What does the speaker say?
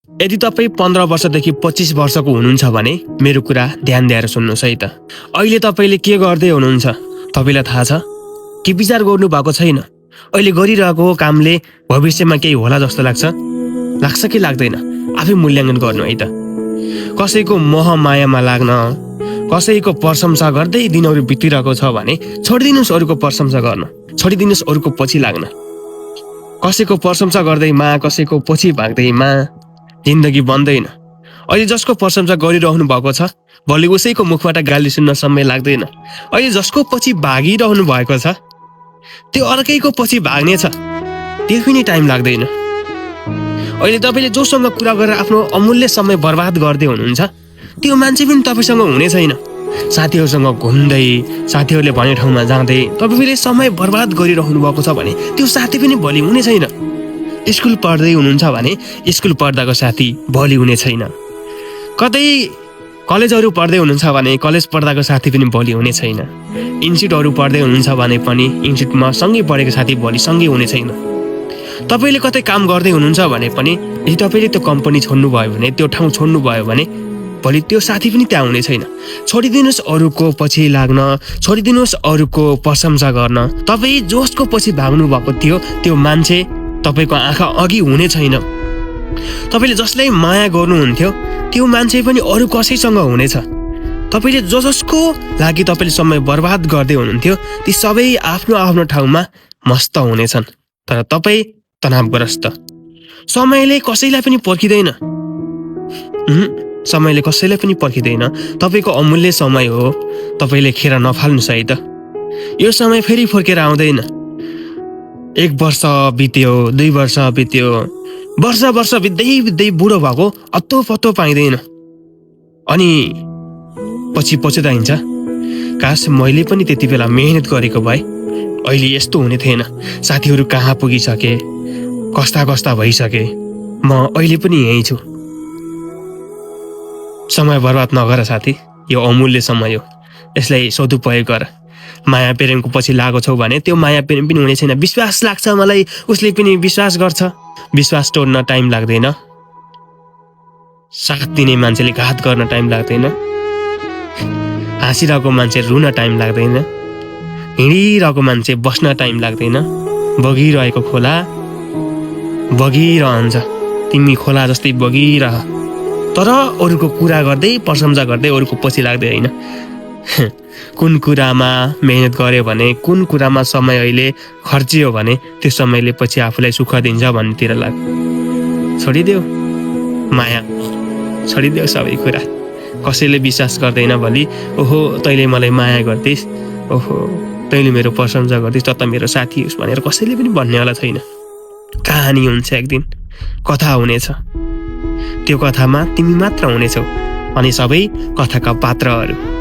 यदि तपाईँ 15 वर्षदेखि 25 वर्षको हुनुहुन्छ भने मेरो कुरा ध्यान दिएर सुन्नुहोस् है त। अहिले तपाईँले के गर्दै हुनुहुन्छ तपाईँलाई थाहा छ कि विचार गर्नु भएको छैन? अहिले गरिरहेको कामले भविष्यमा केही होला जस्तो लाग्छ कि लाग्दैन? आफै मूल्याङ्कन गर्नु है त। कसैको मोह मायामा लाग्न, कसैको प्रशंसा गर्दै दिनहरू बितिरहेको छ भने छोडिदिनुहोस् अरूको प्रशंसा गर्न, छोडिदिनुहोस् अरूको पछि लाग्न। कसैको प्रशंसा गर्दैमा, कसैको पछि भाग्दैमा जिन्दगी बन्दैन। अहिले जसको प्रशंसा गरिरहनु भएको छ भोलि उसैको मुखबाट गाली सुन्न समय लाग्दैन। अहिले जसको पछि भागिरहनु भएको छ त्यो अर्कैको पछि भाग्ने छ, त्यो पनि टाइम लाग्दैन। अहिले तपाईँले जोसँग कुरा गरेर आफ्नो अमूल्य समय बर्बाद गर्दै हुनुहुन्छ त्यो मान्छे पनि तपाईँसँग हुने छैन। साथीहरूसँग घुम्दै, साथीहरूले भने ठाउँमा जाँदै तपाईँले समय बर्बाद गरिरहनु भएको छ भने त्यो साथी पनि भोलि हुने छैन। स्कुल पढ्दै हुनुहुन्छ भने स्कुल पढ्दाको साथी भोलि हुने छैन। कतै कलेजहरू पढ्दै हुनुहुन्छ भने कलेज पढ्दाको साथी पनि भोलि हुने छैन। इन्स्टिट्युटहरू पढ्दै हुनुहुन्छ भने पनि इन्स्टिट्युटमा सँगै पढेको साथी भोलि सँगै हुने छैन। तपाईँले कतै काम गर्दै हुनुहुन्छ भने पनि यदि तपाईँले त्यो कम्पनी छोड्नुभयो भने, त्यो ठाउँ छोड्नुभयो भने भोलि त्यो साथी पनि त्यहाँ हुने छैन। छोडिदिनुहोस् अरूको पछि लाग्न, छोडिदिनुहोस् अरूको प्रशंसा गर्न। तपाईँ जसको पछि भाग्नु भएको थियो त्यो मान्छे तपाईँको आँखा अघि हुने छैन। तपाईँले जसलाई माया गर्नुहुन्थ्यो त्यो मान्छे पनि अरू कसैसँग हुनेछ। तपाईँले जसको लागि तपाईँले समय बर्बाद गर्दै हुनुहुन्थ्यो ती सबै आफ्नो आफ्नो ठाउँमा मस्त हुनेछन्, तर तपाईँ तनावग्रस्त। समयले कसैलाई पनि पर्खिँदैन, समयले कसैलाई पनि पर्खिँदैन। तपाईँको अमूल्य समय हो, तपाईँले खेर नफाल्नुहोस् है त। यो समय फेरि फर्केर आउँदैन। 1 वर्ष बित्यो, 2 वर्ष बित्यो, वर्ष बित्दै बुढो भएको अत्तो पत्तो पाइँदैन। अनि पछि पछुताइन्छ, काश मैले पनि त्यति बेला मेहनत गरेको भए अहिले यस्तो हुने थिएन। साथीहरू कहाँ पुगिसके, कस्ता भइसके, म अहिले पनि यहीँ छु। समय बर्बाद नगर साथी, यो अमूल्य समय हो, यसलाई सदुपयोग गर। माया प्रेमको पछि लागेको छौ भने त्यो माया प्रेम पनि हुने छैन। विश्वास लाग्छ मलाई, उसले पनि विश्वास गर्छ। विश्वास तोड्न टाइम लाग्दैन, साथ दिने मान्छेले घात गर्न टाइम लाग्दैन, हाँसिरहेको मान्छे रुन टाइम लाग्दैन, हिँडिरहेको मान्छे बस्न टाइम लाग्दैन। बगिरहेको खोला बगिरहन्छ, तिमी खोला जस्तै बगिरह, तर अरूको कुरा गर्दै प्रशंसा गर्दै अरूको पछि लाग्दै होइन। कुन कुरामा मेहनत गर्यो भने, कुन कुरामा समय अहिले खर्चियो भने त्यो समयले पछि आफूलाई सुख दिन्छ भन्नेतिर लाग। छोडिदेऊ माया, छोडिदेऊ सबै कुरा। कसैले विश्वास गर्दैन भोलि, ओहो तैँले मलाई माया गर्दिस्, ओहो तैँले मेरो प्रशंसा गर्दिस्, त मेरो साथी होस् भनेर कसैले पनि भन्नेवाला छैन। कहानी हुन्छ, एक दिन कथा हुनेछ, त्यो कथामा तिमी मात्र हुनेछौ अनि सबै कथाका पात्रहरू।